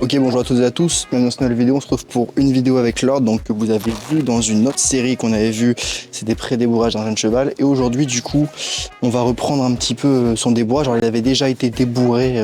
Ok, bonjour à toutes et à tous, bienvenue dans cette nouvelle vidéo. On se retrouve pour une vidéo avec Lord, donc que vous avez vu dans une autre série qu'on avait vue, c'était pré-débourrage d'un jeune cheval. Et aujourd'hui, du coup, on va reprendre un petit peu son débourrage. Alors, il avait déjà été débourré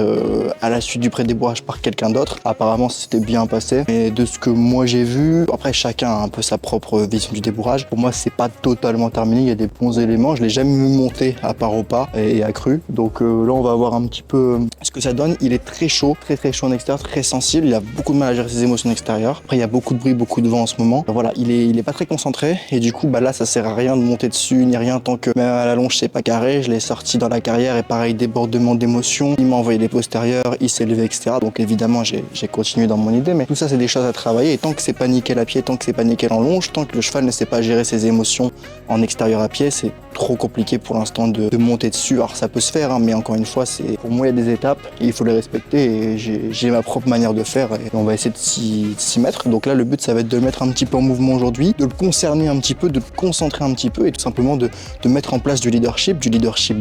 à la suite du pré-débourrage par quelqu'un d'autre. Apparemment, ça s'était bien passé. Mais de ce que moi j'ai vu, après chacun a un peu sa propre vision du débourrage. Pour moi, c'est pas totalement terminé, il y a des bons éléments. Je l'ai jamais monté à part au pas et à cru. Donc là, on va voir un petit peu ce que ça donne. Il est très chaud en extérieur, très sensible. Il a beaucoup de mal à gérer ses émotions extérieures. Après, il y a beaucoup de bruit, beaucoup de vent en ce moment. Voilà, il est pas très concentré. Et du coup, là, ça sert à rien de monter dessus, ni rien, tant que même à la longe, c'est pas carré. Je l'ai sorti dans la carrière et pareil, débordement d'émotions. Il m'a envoyé les postérieurs, il s'est levé, etc. Donc évidemment, j'ai continué dans mon idée. Mais tout ça, c'est des choses à travailler. Et tant que c'est pas nickel à pied, tant que c'est pas nickel en longe, tant que le cheval ne sait pas gérer ses émotions en extérieur à pied, c'est trop compliqué pour l'instant de monter dessus. Alors ça peut se faire, hein, mais encore une fois, pour moi, il y a des étapes et il faut les respecter. Et j'ai ma propre manière de faire et on va essayer de s'y mettre. Donc là, le but, ça va être de le mettre un petit peu en mouvement aujourd'hui, de le concerner un petit peu, de le concentrer un petit peu et tout simplement de mettre en place du leadership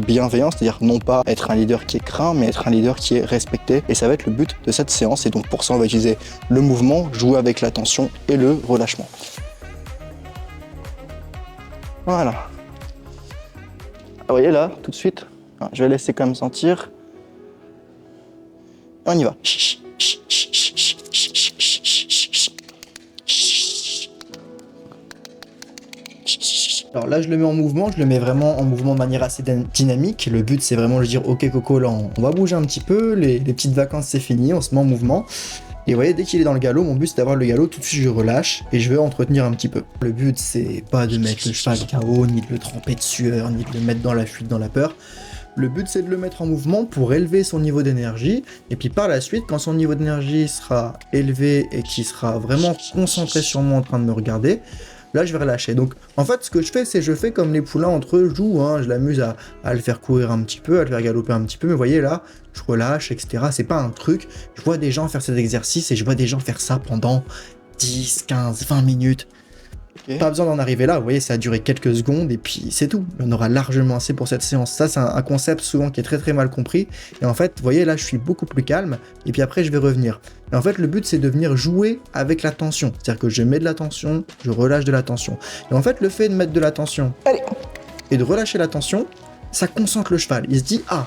bienveillant, c'est-à-dire non pas être un leader qui est craint, mais être un leader qui est respecté. Et ça va être le but de cette séance. Et donc pour ça, on va utiliser le mouvement, jouer avec la tension et le relâchement. Voilà. Vous voyez là, tout de suite, je vais laisser quand même sentir. On y va. Alors là, je le mets en mouvement, je le mets vraiment en mouvement de manière assez dynamique. Le but, c'est vraiment de dire, ok Coco, là, on va bouger un petit peu, les petites vacances, c'est fini, on se met en mouvement. Et vous voyez, dès qu'il est dans le galop, mon but, c'est d'avoir le galop, tout de suite, je relâche et je vais entretenir un petit peu. Le but, c'est pas de mettre le cheval KO, ni de le tremper de sueur, ni de le mettre dans la fuite, dans la peur. Le but, c'est de le mettre en mouvement pour élever son niveau d'énergie. Et puis par la suite, quand son niveau d'énergie sera élevé et qu'il sera vraiment concentré sur moi en train de me regarder, là, je vais relâcher. Donc, en fait, ce que je fais, c'est je fais comme les poulains entre eux jouent. Hein. Je l'amuse à le faire courir un petit peu, à le faire galoper un petit peu. Mais vous voyez, là, je relâche, etc. C'est pas un truc. Je vois des gens faire cet exercice et je vois des gens faire ça pendant 10, 15, 20 minutes. Okay. Pas besoin d'en arriver là, vous voyez, ça a duré quelques secondes et puis c'est tout. On aura largement assez pour cette séance. Ça, c'est un concept souvent qui est très mal compris. Et en fait, vous voyez, là, je suis beaucoup plus calme et puis après, je vais revenir. Et en fait, le but, c'est de venir jouer avec la tension. C'est-à-dire que je mets de la tension, je relâche de la tension. Et en fait, le fait de mettre de la tension et de relâcher la tension, ça concentre le cheval. Il se dit, ah,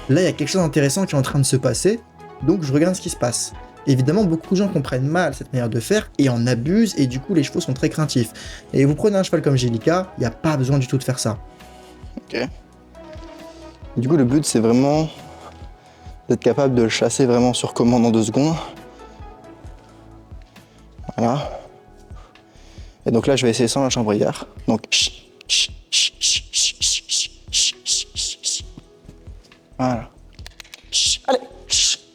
là, il y a quelque chose d'intéressant qui est en train de se passer, donc je regarde ce qui se passe. Évidemment, beaucoup de gens comprennent mal cette manière de faire et en abusent, et du coup, les chevaux sont très craintifs. Et vous prenez un cheval comme Gélica, il n'y a pas besoin du tout de faire ça. Ok. Du coup, le but, c'est vraiment d'être capable de le chasser vraiment sur commande en 2 secondes. Voilà. Et donc là, je vais essayer sans la chambrière. Donc, voilà. Allez,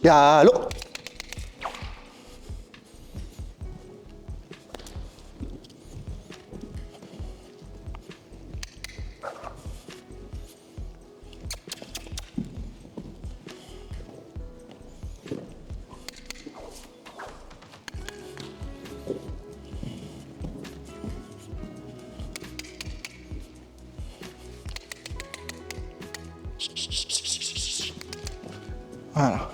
galop. Voilà.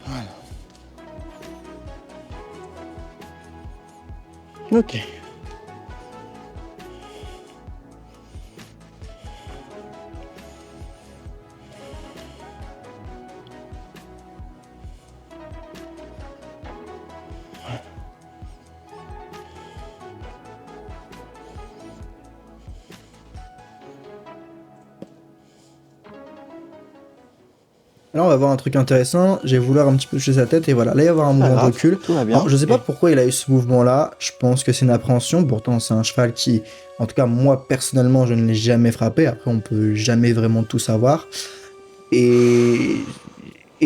Voilà. Ok. Là, on va voir un truc intéressant. Je vais vouloir un petit peu toucher sa tête et voilà. Là, il va y avoir un mouvement de recul. Tout va bien. Alors, je sais pas pourquoi il a eu ce mouvement-là. Je pense que c'est une appréhension. Pourtant, c'est un cheval qui, en tout cas, moi, personnellement, je ne l'ai jamais frappé. Après, on peut jamais vraiment tout savoir. Et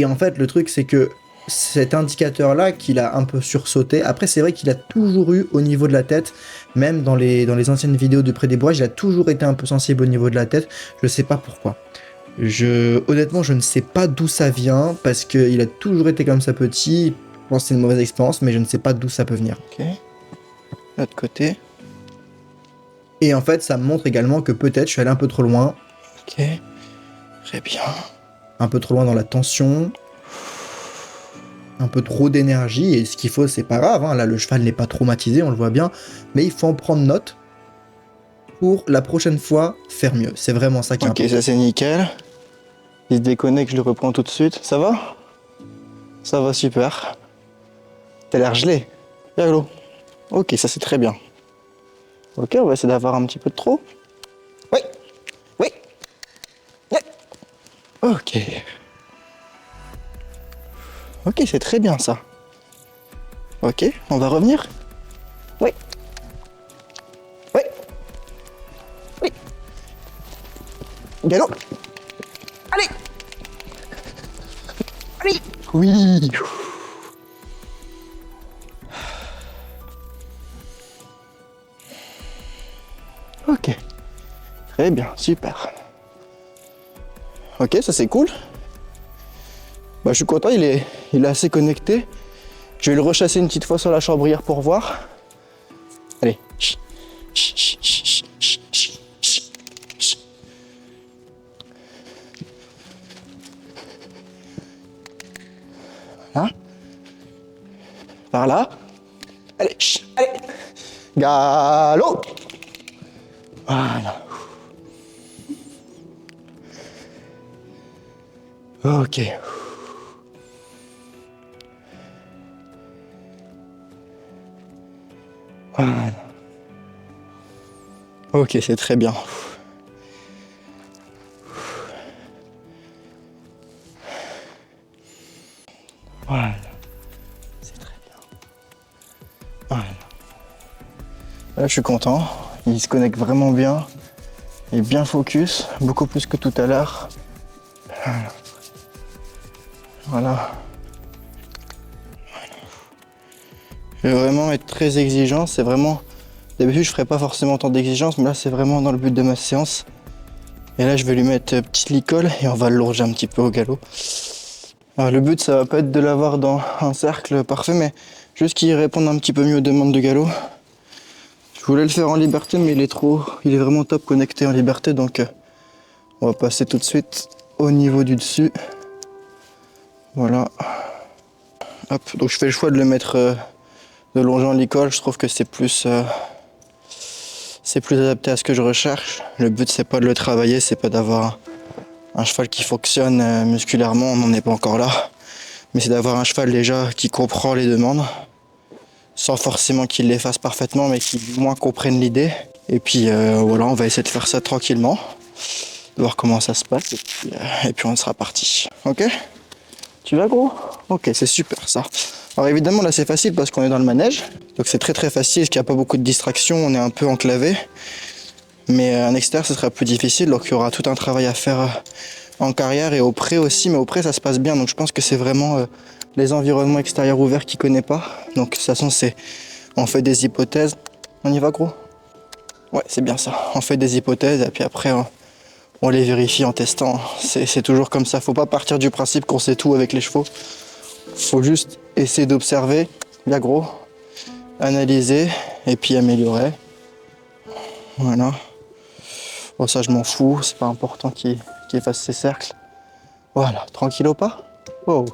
en fait, le truc, c'est que cet indicateur-là qu'il a un peu sursauté. Après, c'est vrai qu'il a toujours eu au niveau de la tête, même dans les anciennes vidéos de Près des Bois, il a toujours été un peu sensible au niveau de la tête. Je sais pas pourquoi. Honnêtement, je ne sais pas d'où ça vient, parce qu'il a toujours été comme ça petit. Je pense que c'est une mauvaise expérience, mais je ne sais pas d'où ça peut venir. Ok. L'autre côté. Et en fait, ça me montre également que peut-être je suis allé un peu trop loin. Ok. Très bien. Un peu trop loin dans la tension. Un peu trop d'énergie. Et ce qu'il faut, c'est pas grave. Hein. Là, le cheval n'est pas traumatisé, on le voit bien. Mais il faut en prendre note pour la prochaine fois faire mieux. C'est vraiment ça qui est Ok, important. ça c'est nickel. Il se déconnecte, je le reprends tout de suite. Ça va? Ça va super. T'as l'air gelé. Bien l'eau. Ok, ça c'est très bien. Ok, on va essayer d'avoir un petit peu de trop. Oui. Oui. Oui. Ok. Ok, c'est très bien ça. Ok, on va revenir. Oui. Oui. Oui. Galop. Allez. Allez. Oui. Ok. Très bien, super. Ok, ça c'est cool. Bah, je suis content, il est assez connecté. Je vais le rechasser une petite fois sur la chambrière pour voir. Allez. Voilà. Par là. Allez. Allez. Galop. Voilà. Ok. Voilà. Ok, c'est très bien. Voilà. C'est très bien. Voilà. Là, je suis content. Il se connecte vraiment bien. Il est bien focus, beaucoup plus que tout à l'heure. Voilà. Voilà. Je vais vraiment être très exigeant. C'est vraiment. D'habitude, je ferais pas forcément tant d'exigences, mais là, c'est vraiment dans le but de ma séance. Et là, je vais lui mettre petite licol et on va le longer un petit peu au galop. Alors, le but, ça va pas être de l'avoir dans un cercle parfait, mais juste qu'il réponde un petit peu mieux aux demandes de galop. Je voulais le faire en liberté, mais il est vraiment top connecté en liberté, donc on va passer tout de suite au niveau du dessus. Voilà. Hop, donc je fais le choix de le mettre de longer en licol. Je trouve que c'est plus adapté à ce que je recherche. Le but, c'est pas de le travailler, c'est pas d'avoir un cheval qui fonctionne musculairement, on n'en est pas encore là. Mais c'est d'avoir un cheval déjà qui comprend les demandes, sans forcément qu'il les fasse parfaitement, mais qui du moins comprenne l'idée. Et puis voilà, on va essayer de faire ça tranquillement, de voir comment ça se passe, et puis on sera parti. Ok? Tu vas gros? Ok, c'est super ça. Alors évidemment là c'est facile parce qu'on est dans le manège, donc c'est très très facile parce qu'il n'y a pas beaucoup de distractions, on est un peu enclavé. Mais en extérieur ce sera plus difficile, donc il y aura tout un travail à faire en carrière et au pré aussi, mais au pré ça se passe bien, donc je pense que c'est vraiment les environnements extérieurs ouverts qu'il connaît pas. Donc de toute façon on fait des hypothèses. On y va gros? Ouais, c'est bien ça, on fait des hypothèses et puis après on les vérifie en testant. C'est toujours comme ça, faut pas partir du principe qu'on sait tout avec les chevaux. Faut juste essayer d'observer, bien gros, analyser et puis améliorer. Voilà. Bon ça je m'en fous, c'est pas important qu'il fasse ses cercles. Voilà, tranquille au pas. Wow.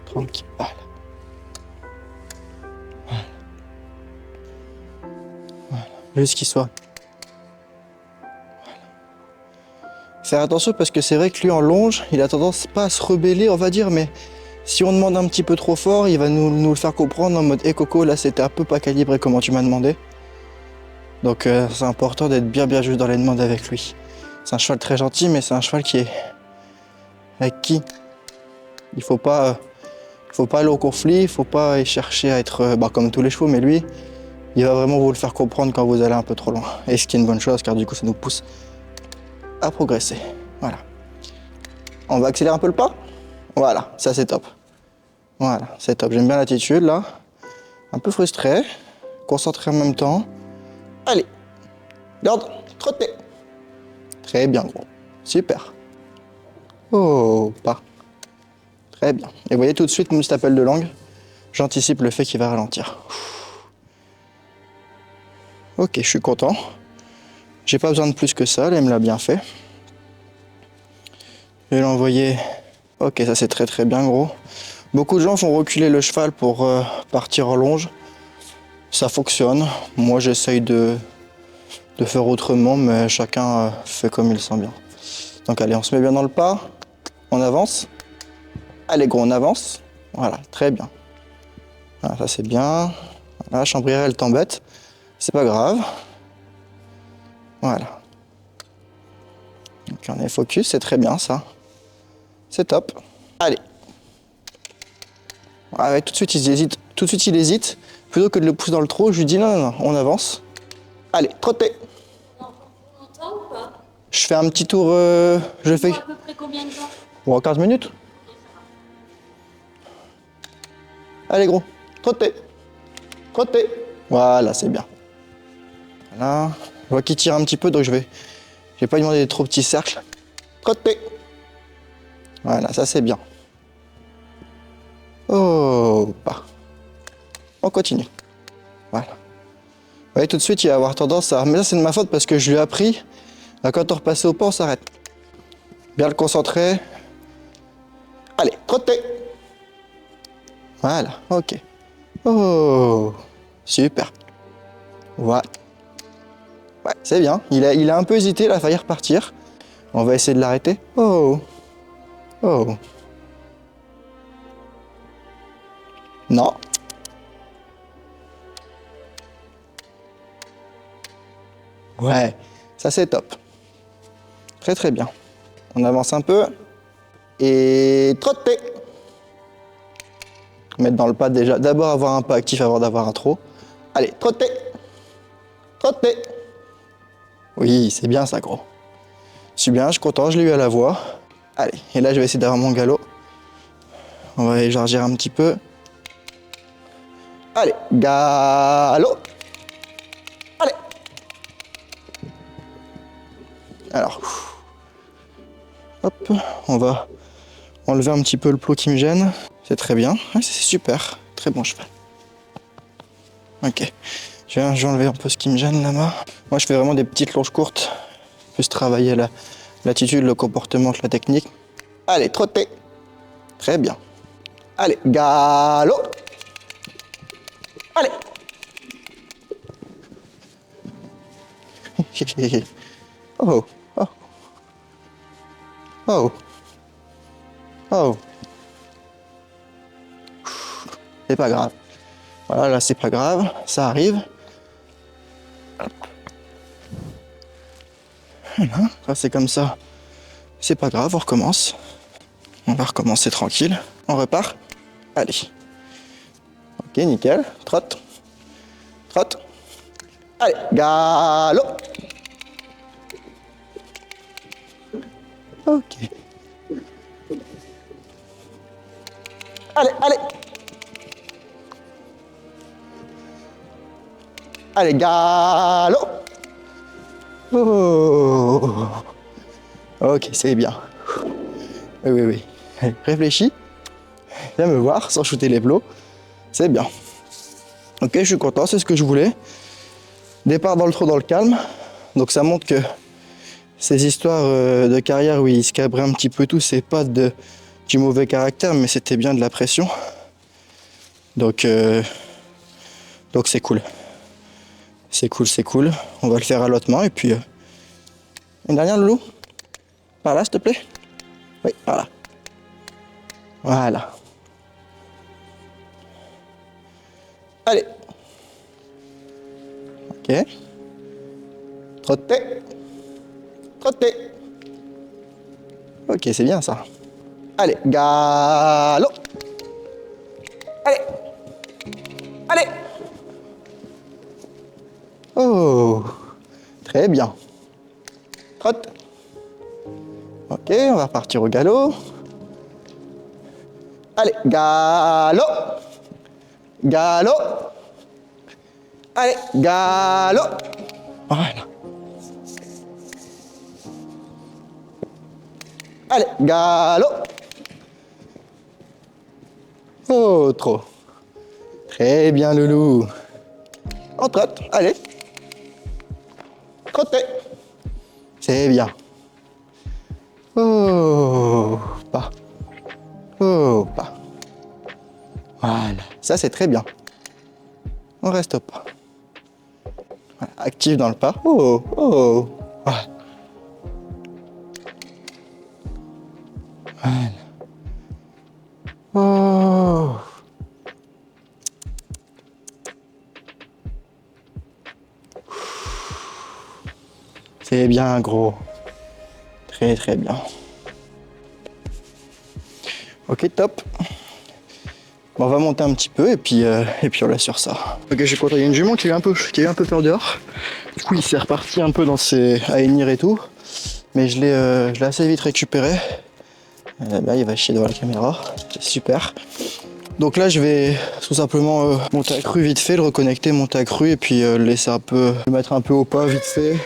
Tranquille. Voilà. Voilà. Juste qu'il soit. Faire attention parce que c'est vrai que lui en longe, il a tendance pas à se rebeller on va dire, mais si on demande un petit peu trop fort, il va nous le faire comprendre en mode hey Coco, là c'était un peu pas calibré comment tu m'as demandé. Donc c'est important d'être bien juste dans les demandes avec lui. C'est un cheval très gentil, mais c'est un cheval qui est avec qui il faut pas aller au conflit, il faut pas chercher à être comme tous les chevaux, mais lui, il va vraiment vous le faire comprendre quand vous allez un peu trop loin. Et ce qui est une bonne chose, car du coup ça nous pousse à progresser. Voilà. On va accélérer un peu le pas. Voilà, ça c'est top. Voilà, c'est top. J'aime bien l'attitude là. Un peu frustré, concentré en même temps. Allez, garde, trottez. Très bien, gros. Super. Oh, pas. Très bien. Et vous voyez tout de suite, mon petit appel de langue, j'anticipe le fait qu'il va ralentir. Ok, je suis content. J'ai pas besoin de plus que ça, là, il me l'a bien fait. Je vais l'envoyer. Ok, ça c'est très très bien, gros. Beaucoup de gens font reculer le cheval pour partir en longe. Ça fonctionne. Moi, j'essaye de faire autrement, mais chacun fait comme il le sent bien. Donc allez, on se met bien dans le pas. On avance. Allez, gros, on avance. Voilà, très bien. Voilà, ça c'est bien. Voilà, Chambrière, elle t'embête. C'est pas grave. Voilà. Donc on est focus, c'est très bien ça. C'est top. Allez. Ah ouais, tout de suite il hésite. Tout de suite il hésite. Plutôt que de le pousser dans le trou, je lui dis non, non, non, on avance. Allez, trottez. Longtemps ou pas? Je fais un petit tour. Je fais. À peu près combien de temps? Bon, 15 minutes. Allez, gros. Trottez. Trottez. Voilà, c'est bien. Voilà. Je vois qu'il tire un petit peu, donc je vais pas lui demander des trop petits cercles. Trottez. Voilà, ça c'est bien. Oh, pas. On continue. Voilà. Vous voyez, tout de suite, il va avoir tendance à... Mais ça, c'est de ma faute parce que je lui ai appris. Là, quand on repasse au pas, on s'arrête. Bien le concentrer. Allez, trottez. Voilà, ok. Oh, super. Voilà. Ouais, c'est bien. Il a un peu hésité, il a failli repartir. On va essayer de l'arrêter. Oh. Oh. Non. Ouais, ça c'est top. Très très bien. On avance un peu. Et trotter. Mettre dans le pas déjà. D'abord avoir un pas actif avant d'avoir un trot. Allez, trotter. Trotter. Oui, c'est bien ça, gros. Je suis bien, je suis content, je l'ai eu à la voix. Allez, et là je vais essayer d'avoir mon galop. On va élargir un petit peu. Allez, galop. Allez. Alors, hop, on va enlever un petit peu le plot qui me gêne. C'est très bien, ouais, c'est super, très bon cheval. Ok, je vais enlever un peu ce qui me gêne là-bas. Moi je fais vraiment des petites longes courtes, plus travailler l'attitude, le comportement, la technique. Allez, trottez. Très bien. Allez, galop. Allez. Oh, oh. Oh. Oh. C'est pas grave. Voilà, là c'est pas grave, ça arrive. Voilà, ça c'est comme ça. C'est pas grave, on recommence. On va recommencer tranquille. On repart. Allez. Ok, nickel. Trotte. Trotte. Allez, galop. Ok. Allez, allez. Allez, galop. Oh. Ok, c'est bien. Oui, oui, oui. Allez, réfléchis. Viens me voir sans shooter les plots. C'est bien. Ok, je suis content, c'est ce que je voulais. Départ dans le trot, dans le calme. Donc ça montre que ces histoires de carrière où il se cabrait un petit peu tout, c'est pas du mauvais caractère, mais c'était bien de la pression. Donc c'est cool. C'est cool, c'est cool. On va le faire à l'autre main et puis... Une dernière, Loulou? Par là, s'il te plaît? Oui, par là. Voilà. Allez. Ok. Trottez. Trottez. Ok, c'est bien ça. Allez, galop. Allez. Allez. Oh. Très bien. Trotte. Ok, on va repartir au galop. Allez, galop. Galop. Allez, galop. Voilà. Allez, galop. Oh, trop. Très bien, loulou. On trotte, allez. Trottez. C'est bien. Oh, pas. Oh, pas. Voilà, ça c'est très bien. On reste pas. Voilà, actif dans le pas. Oh, oh. Voilà. Voilà. Oh. C'est bien, gros. Très très bien. Ok, top. Bon, on va monter un petit peu et puis on laisse sur ça. Ok, je suis content. Il y a une jument qui a eu un peu peur dehors. Du coup, il s'est reparti un peu dans ses à hennir et tout. Mais je l'ai assez vite récupéré. Là, il va chier devant la caméra. C'est super. Donc là, je vais tout simplement monter à cru vite fait, le reconnecter, monter à cru et puis le laisser un peu, le mettre un peu au pas vite fait.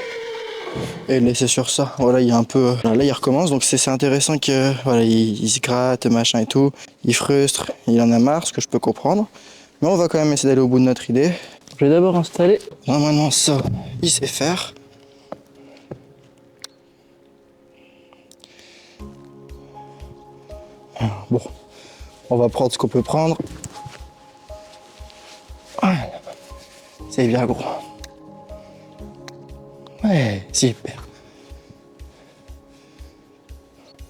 Et le laisser sur ça. Voilà, il y a un peu. Là, il recommence, donc c'est intéressant que voilà, il se gratte, machin et tout. Il frustre, il en a marre, ce que je peux comprendre. Mais on va quand même essayer d'aller au bout de notre idée. Je vais d'abord installer. Normalement, ça, il sait faire. Bon, on va prendre ce qu'on peut prendre. Voilà. C'est bien gros. Ouais, super.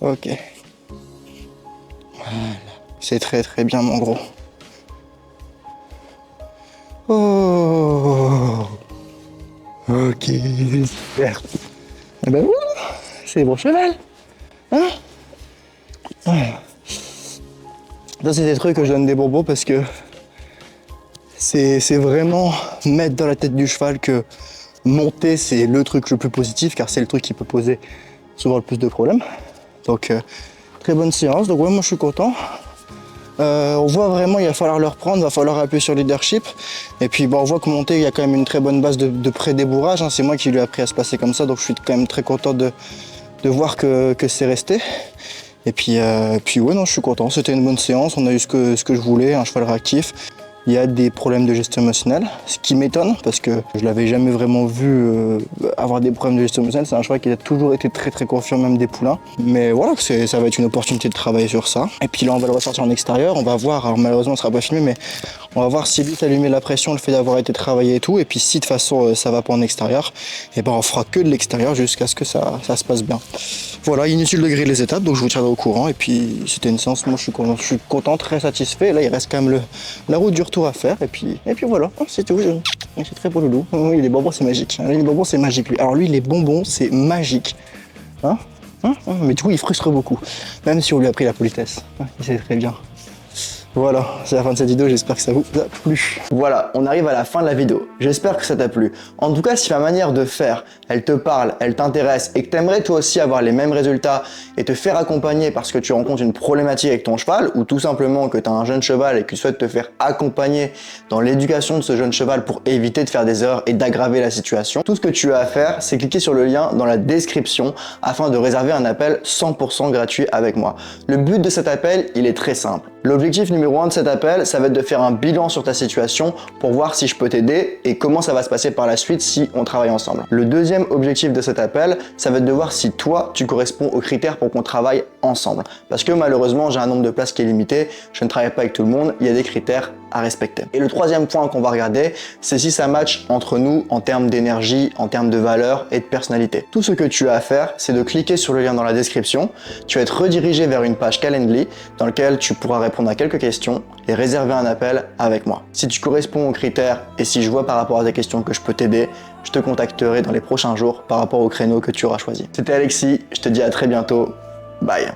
Ok. Voilà. C'est très très bien mon gros. Oh. Ok, super. Et ben voilà, c'est bon cheval. Hein? Voilà. Ça c'est des trucs que je donne des bonbons parce que c'est vraiment mettre dans la tête du cheval que monter, c'est le truc le plus positif car c'est le truc qui peut poser souvent le plus de problèmes. Donc très bonne séance. Donc ouais, moi je suis content. On voit vraiment il va falloir le reprendre, il va falloir appuyer sur le leadership. Et puis bon, on voit que monter, il y a quand même une très bonne base de pré-débourrage. Hein. C'est moi qui lui ai appris à se passer comme ça, donc je suis quand même très content de voir que c'est resté. Et puis ouais, non, je suis content. C'était une bonne séance. On a eu ce que je voulais, un cheval réactif. Il y a des problèmes de gestion émotionnelle, ce qui m'étonne parce que je l'avais jamais vraiment vu avoir des problèmes de gestion émotionnelle. C'est un cheval qui a toujours été très très confiant, même des poulains. Mais voilà, ça va être une opportunité de travailler sur ça. Et puis là, on va le ressortir en extérieur. On va voir, alors malheureusement, ça sera pas filmé, mais on va voir si lui, ça lui met la pression, le fait d'avoir été travaillé et tout. Et puis si de toute façon, ça va pas en extérieur, et ben on fera que de l'extérieur jusqu'à ce que ça se passe bien. Voilà, inutile de griller les étapes, donc je vous tiendrai au courant. Et puis c'était une séance, moi je suis content, très satisfait. Et là, il reste quand même la route du retour à faire. Et puis voilà, c'est tout. C'est très beau loulou. Oui, les bonbons, c'est magique. Les bonbons, c'est magique, lui. Alors lui, les bonbons, c'est magique. Hein? Mais du coup, il frustre beaucoup. Même si on lui a pris la politesse. Il sait très bien. Voilà, c'est la fin de cette vidéo, j'espère que ça vous a plu. Voilà, on arrive à la fin de la vidéo. J'espère que ça t'a plu. En tout cas, si ma manière de faire, elle te parle, elle t'intéresse et que t'aimerais toi aussi avoir les mêmes résultats et te faire accompagner parce que tu rencontres une problématique avec ton cheval ou tout simplement que tu as un jeune cheval et que tu souhaites te faire accompagner dans l'éducation de ce jeune cheval pour éviter de faire des erreurs et d'aggraver la situation, tout ce que tu as à faire, c'est cliquer sur le lien dans la description afin de réserver un appel 100% gratuit avec moi. Le but de cet appel, il est très simple. L'objectif numéro 1 de cet appel, ça va être de faire un bilan sur ta situation pour voir si je peux t'aider et comment ça va se passer par la suite si on travaille ensemble. Le deuxième objectif de cet appel, ça va être de voir si toi, tu corresponds aux critères pour qu'on travaille ensemble. Parce que malheureusement, j'ai un nombre de places qui est limité, je ne travaille pas avec tout le monde, il y a des critères à respecter. Et le troisième point qu'on va regarder, c'est si ça match entre nous en termes d'énergie, en termes de valeur et de personnalité. Tout ce que tu as à faire, c'est de cliquer sur le lien dans la description. Tu vas être redirigé vers une page Calendly dans laquelle tu pourras répondre à quelques questions et réserver un appel avec moi. Si tu corresponds aux critères et si je vois par rapport à tes questions que je peux t'aider, je te contacterai dans les prochains jours par rapport au créneau que tu auras choisi. C'était Alexis, je te dis à très bientôt. Bye.